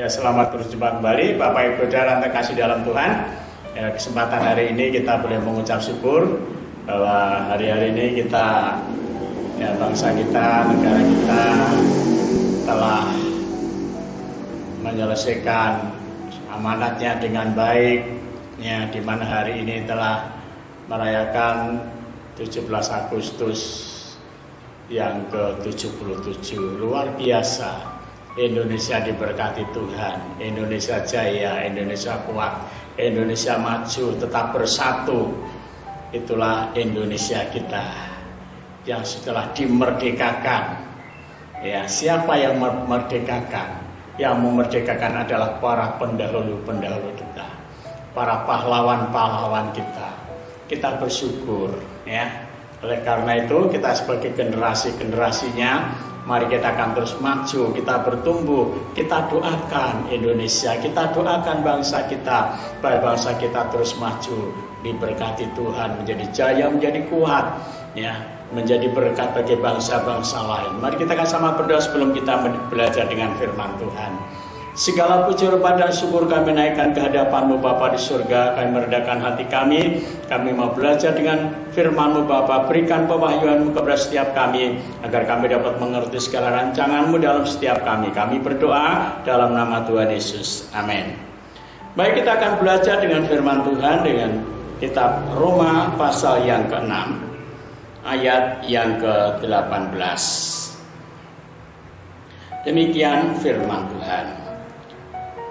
Ya, selamat berjumpa kembali Bapak Ibu Saudara terkasih dalam Tuhan. Ya, kesempatan hari ini kita boleh mengucap syukur bahwa hari-hari ini kita, ya, bangsa kita, negara kita telah menyelesaikan amanatnya dengan baik, ya, di mana hari ini telah merayakan 17 Agustus yang ke-77. Luar biasa. Indonesia diberkati Tuhan, Indonesia jaya, Indonesia kuat, Indonesia maju, tetap bersatu. Itulah Indonesia kita yang setelah dimerdekakan. Ya, siapa yang memerdekakan? Yang memerdekakan adalah para pendahulu-pendahulu kita, para pahlawan-pahlawan kita. Kita bersyukur, ya. Oleh karena itu kita sebagai generasi-generasinya, mari kita akan terus maju, kita bertumbuh, kita doakan Indonesia, kita doakan bangsa kita, supaya bangsa kita terus maju, diberkati Tuhan, menjadi jaya, menjadi kuat, ya, menjadi berkat bagi bangsa-bangsa lain. Mari kita akan sama berdoa sebelum kita belajar dengan firman Tuhan. Segala puji rupa dan syukur kami naikkan ke hadapan-Mu Bapa di surga. Kami merendahkan hati kami mau belajar dengan firman-Mu Bapa. Berikan pewahyuan-Mu kepada setiap kami, agar kami dapat mengerti segala rancangan-Mu dalam setiap kami. Kami berdoa dalam nama Tuhan Yesus. Amin. Baik, kita akan belajar dengan firman Tuhan dengan kitab Roma pasal yang ke-6 ayat yang ke-18. Demikian firman Tuhan.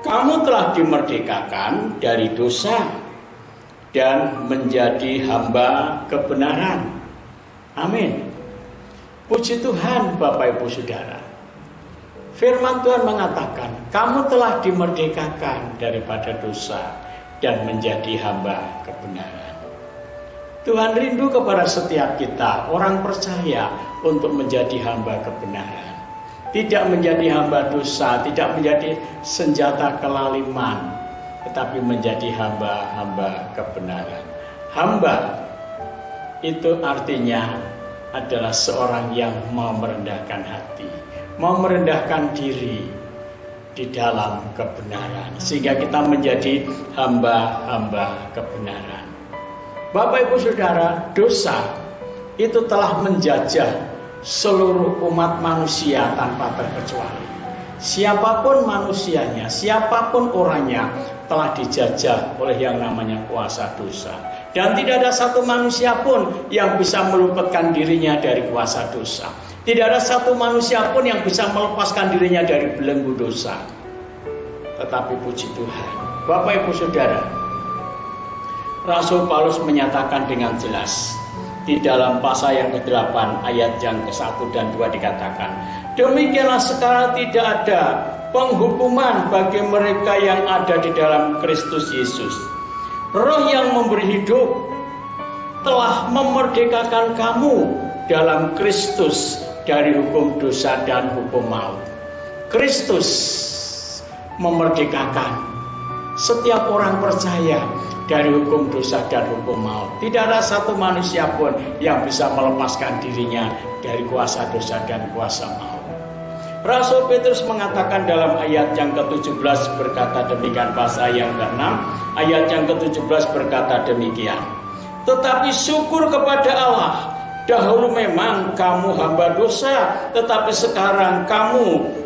Kamu telah dimerdekakan dari dosa dan menjadi hamba kebenaran. Amin. Puji Tuhan Bapak Ibu Saudara. Firman Tuhan mengatakan, kamu telah dimerdekakan daripada dosa dan menjadi hamba kebenaran. Tuhan rindu kepada setiap kita, orang percaya, untuk menjadi hamba kebenaran. Tidak menjadi hamba dosa, tidak menjadi senjata kelaliman, tetapi menjadi hamba-hamba kebenaran. Hamba itu artinya adalah seorang yang mau merendahkan hati, mau merendahkan diri di dalam kebenaran, sehingga kita menjadi hamba-hamba kebenaran. Bapak Ibu Saudara, dosa itu telah menjajah seluruh umat manusia tanpa terkecuali. Siapapun manusianya, siapapun orangnya, telah dijajah oleh yang namanya kuasa dosa. Dan tidak ada satu manusia pun yang bisa meluputkan dirinya dari kuasa dosa. Tidak ada satu manusia pun yang bisa melepaskan dirinya dari belenggu dosa. Tetapi puji Tuhan, Bapak Ibu Saudara, Rasul Paulus menyatakan dengan jelas di dalam pasal yang ke-8 ayat yang ke-1 dan 2 dikatakan, demikianlah sekarang tidak ada penghukuman bagi mereka yang ada di dalam Kristus Yesus. Roh yang memberi hidup telah memerdekakan kamu dalam Kristus dari hukum dosa dan hukum maut. Kristus memerdekakan setiap orang percaya dari hukum dosa dan hukum maut. Tidak ada satu manusia pun yang bisa melepaskan dirinya dari kuasa dosa dan kuasa maut. Rasul Petrus mengatakan dalam ayat yang ke-17 berkata demikian, pasal yang ke-6 ayat yang ke-17 berkata demikian. Tetapi syukur kepada Allah, dahulu memang kamu hamba dosa, tetapi sekarang kamu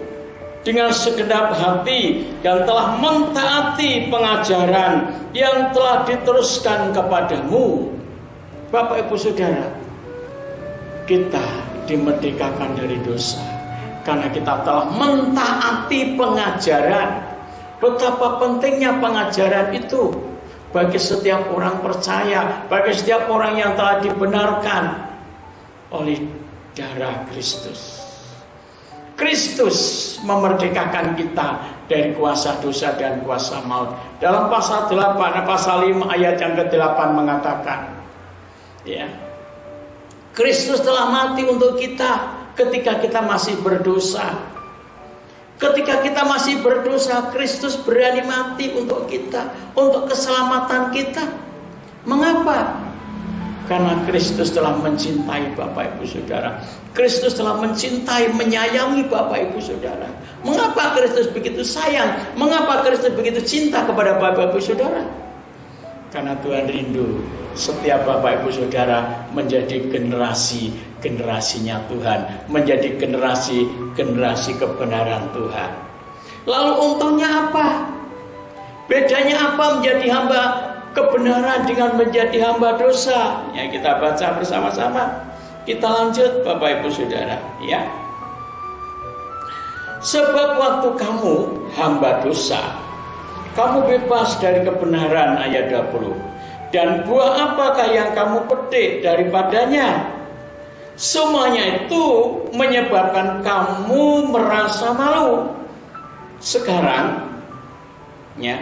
dengan segenap hati dan telah mentaati pengajaran yang telah diteruskan kepadamu. Bapak Ibu Saudara, kita dimerdekakan dari dosa karena kita telah mentaati pengajaran. Betapa pentingnya pengajaran itu bagi setiap orang percaya, bagi setiap orang yang telah dibenarkan oleh darah Kristus. Kristus memerdekakan kita dari kuasa dosa dan kuasa maut. Dalam pasal 8, pasal 5 ayat yang ke-8 mengatakan, ya, Kristus telah mati untuk kita ketika kita masih berdosa. Ketika kita masih berdosa, Kristus berani mati untuk kita, untuk keselamatan kita. Mengapa? Karena Kristus telah mencintai Bapak Ibu Saudara. Kristus telah mencintai, menyayangi Bapak Ibu Saudara. Mengapa Kristus begitu sayang? Mengapa Kristus begitu cinta kepada Bapak Ibu Saudara? Karena Tuhan rindu setiap Bapak Ibu Saudara menjadi generasinya Tuhan, menjadi generasi kebenaran Tuhan. Lalu untungnya apa? Bedanya apa menjadi hamba kebenaran dengan menjadi hamba dosa? Ya, kita baca bersama-sama. Kita lanjut Bapak Ibu Saudara, ya. Sebab waktu kamu hamba dosa, kamu bebas dari kebenaran, ayat 20. Dan buah apakah yang kamu petik daripadanya? Semuanya itu menyebabkan kamu merasa malu. Sekarang, ya,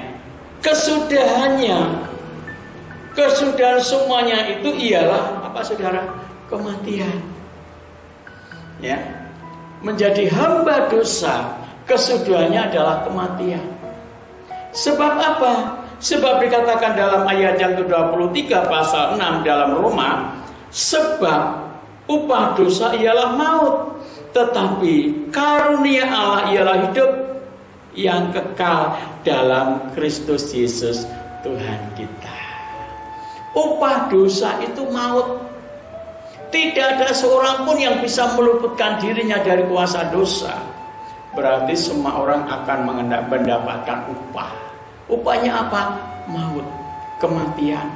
kesudahan semuanya itu ialah apa, saudara? Kematian. Ya, menjadi hamba dosa, kesudahannya adalah kematian. Sebab apa? Sebab dikatakan dalam ayat yang ke-23 pasal 6 dalam Roma, sebab upah dosa ialah maut, tetapi karunia Allah ialah hidup yang kekal dalam Kristus Yesus Tuhan kita. Upah dosa itu maut. Tidak ada seorang pun yang bisa meluputkan dirinya dari kuasa dosa. Berarti semua orang akan mendapatkan upah. Upahnya apa? Maut, kematian.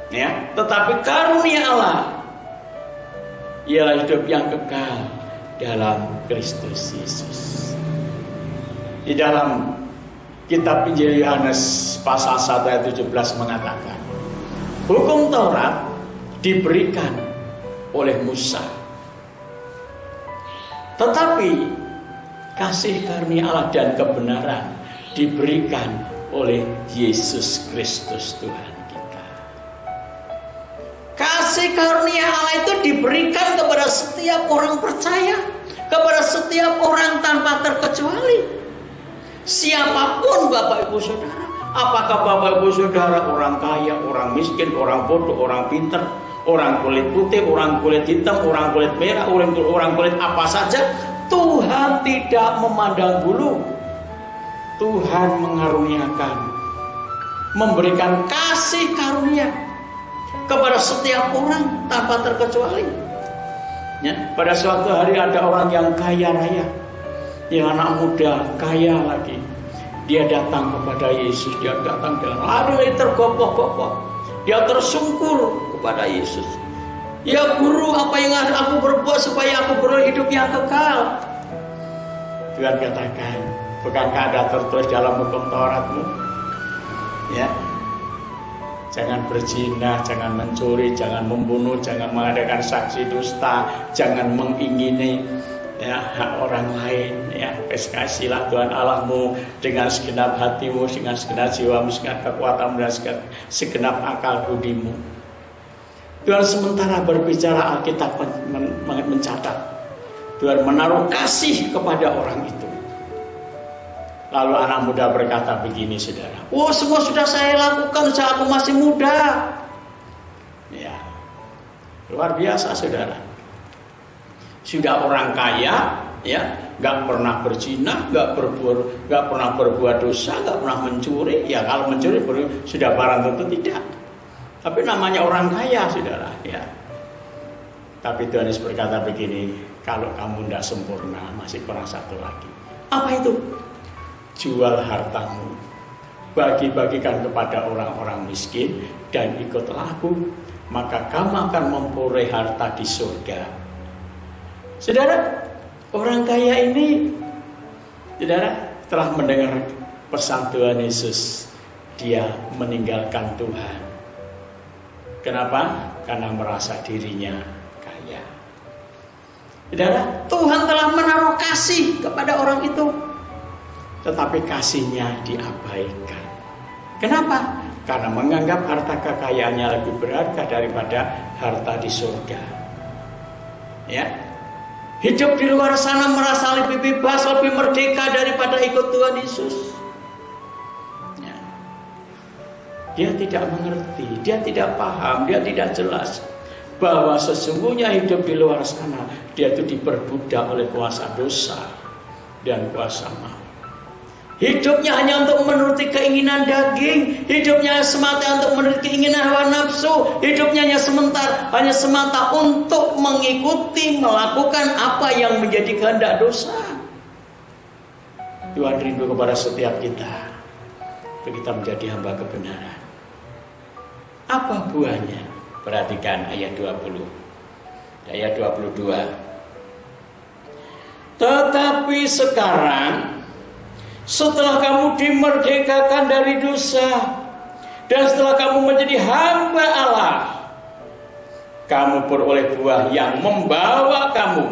Ya, tetapi karunia Allah ialah hidup yang kekal dalam Kristus Yesus. Di dalam kitab Injil Yohanes pasal 1 ayat 17 mengatakan, hukum Taurat diberikan oleh Musa, tetapi kasih karunia Allah dan kebenaran diberikan oleh Yesus Kristus Tuhan kita. Kasih karunia Allah itu diberikan kepada setiap orang percaya, kepada setiap orang tanpa terkecuali. Siapapun Bapak Ibu Saudara, apakah Bapak Ibu Saudara orang kaya, orang miskin, orang bodoh, orang pintar, orang kulit putih, orang kulit hitam, orang kulit merah, orang kulit apa saja, Tuhan tidak memandang bulu. Tuhan mengaruniakan, memberikan kasih karunia kepada setiap orang tanpa terkecuali. Ya, pada suatu hari ada orang yang kaya raya, yang anak muda kaya lagi, dia datang kepada Yesus, dia datang dengan lalu tergopoh-gopoh, dia tersungkur kepada Yesus. Ya Guru, apa yang harus aku berbuat supaya aku beroleh hidup yang kekal? Tuhan katakan, bukankah ada tertulis dalam hukum Tauratmu? Ya, jangan berzina, jangan mencuri, jangan membunuh, jangan mengadakan saksi dusta, jangan mengingini ya hak orang lain. Ya, kasihlah Tuhan Allahmu dengan segenap hatimu, dengan segenap jiwamu, segenap kekuatanmu, dan segenap akal budimu. Tuhan sementara berbicara, Alkitab mencatat Tuhan menaruh kasih kepada orang itu. Lalu anak muda berkata begini, saudara, oh semua sudah saya lakukan sejak aku masih muda. Ya, luar biasa saudara. Sudah orang kaya, ya, nggak pernah berzina, nggak pernah berbuat dosa, nggak pernah mencuri. Ya kalau mencuri sudah barang tentu tidak. Tapi namanya orang kaya, saudara. Ya. Tapi Tuhan Yesus berkata begini, kalau kamu tidak sempurna, masih kurang satu lagi. Apa itu? Jual hartamu, bagi-bagikan kepada orang-orang miskin, dan ikutlah aku, maka kamu akan memperoleh harta di surga. Saudara, orang kaya ini, saudara, telah mendengar pesan Tuhan Yesus. Dia meninggalkan Tuhan. Kenapa? Karena merasa dirinya kaya. Saudara, Tuhan telah menaruh kasih kepada orang itu, tetapi kasihnya diabaikan. Kenapa? Karena menganggap harta kekayaannya lebih berharga daripada harta di surga. Ya, hidup di luar sana merasa lebih bebas, lebih merdeka daripada ikut Tuhan Yesus. Ya. Dia tidak mengerti, dia tidak paham, dia tidak jelas bahwa sesungguhnya hidup di luar sana dia itu diperbudak oleh kuasa dosa. dan kuasa maut. Hidupnya hanya untuk menuruti keinginan daging, hidupnya semata untuk menuruti keinginan hawa nafsu, hidupnya hanya semata untuk mengikuti, melakukan apa yang menjadi kehendak dosa. Tuhan rindu kepada setiap kita, untuk kita menjadi hamba kebenaran. Apa buahnya? Perhatikan ayat 20, ayat 22. Tetapi sekarang, setelah kamu dimerdekakan dari dosa, dan setelah kamu menjadi hamba Allah, kamu beroleh buah yang membawa kamu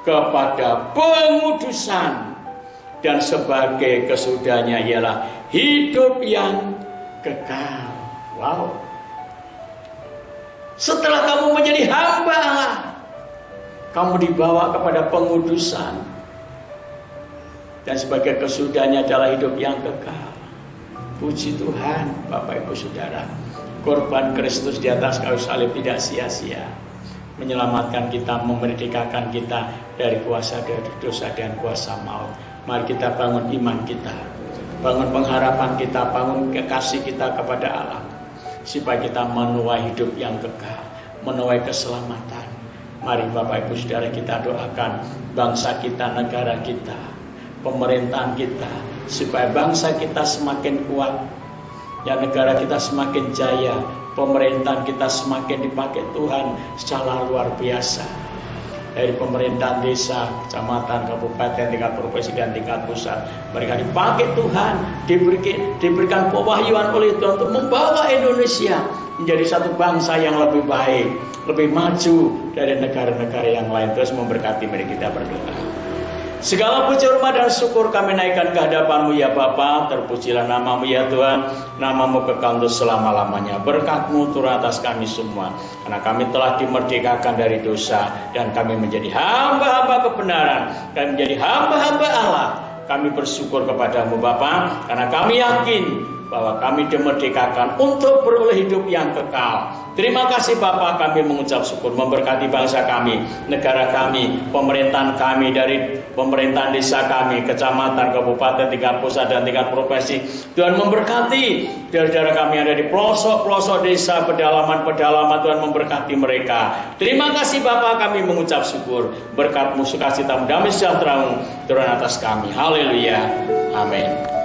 kepada pengudusan, dan sebagai kesudahannya ialah hidup yang kekal. Wow. Setelah kamu menjadi hamba Allah, kamu dibawa kepada pengudusan, dan sebagai kesudahannya adalah hidup yang kekal. Puji Tuhan, Bapak Ibu Saudara, korban Kristus di atas kayu salib tidak sia-sia, menyelamatkan kita, memerdekakan kita dari kuasa dosa dan kuasa maut. Mari kita bangun iman kita, bangun pengharapan kita, bangun kasih kita kepada Allah, supaya kita menuai hidup yang kekal, menuai keselamatan. Mari Bapak Ibu Saudara, kita doakan bangsa kita, negara kita, pemerintahan kita, supaya bangsa kita semakin kuat, dan negara kita semakin jaya, pemerintahan kita semakin dipakai Tuhan secara luar biasa. Dari pemerintahan desa, kecamatan, kabupaten, tingkat provinsi dan tingkat pusat, mereka dipakai Tuhan, diberikan pewahyuan oleh Tuhan untuk membawa Indonesia menjadi satu bangsa yang lebih baik, lebih maju dari negara-negara yang lain. Terus memberkati, mari kita berdoa. Segala puji, hormat dan syukur kami naikkan ke hadapan-Mu ya Bapa. Terpujilah nama-Mu ya Tuhan. Nama-Mu kekal untuk selama-lamanya. Berkat-Mu turun atas kami semua, karena kami telah dimerdekakan dari dosa, dan kami menjadi hamba-hamba kebenaran, kami menjadi hamba-hamba Allah. Kami bersyukur kepada-Mu Bapa, karena kami yakin bahwa kami dimerdekakan untuk beroleh hidup yang kekal. Terima kasih Bapa, kami mengucap syukur, memberkati bangsa kami, negara kami, pemerintahan kami, dari pemerintahan desa kami, kecamatan, kabupaten, tingkat pusat dan tingkat provinsi. Tuhan memberkati saudara kami yang ada di pelosok-pelosok desa, pedalaman-pedalaman. Tuhan memberkati mereka. Terima kasih Bapa, kami mengucap syukur. Berkat-Mu, sukacita-Mu, damai sejahtera-Mu turun atas kami. Haleluya. Amin.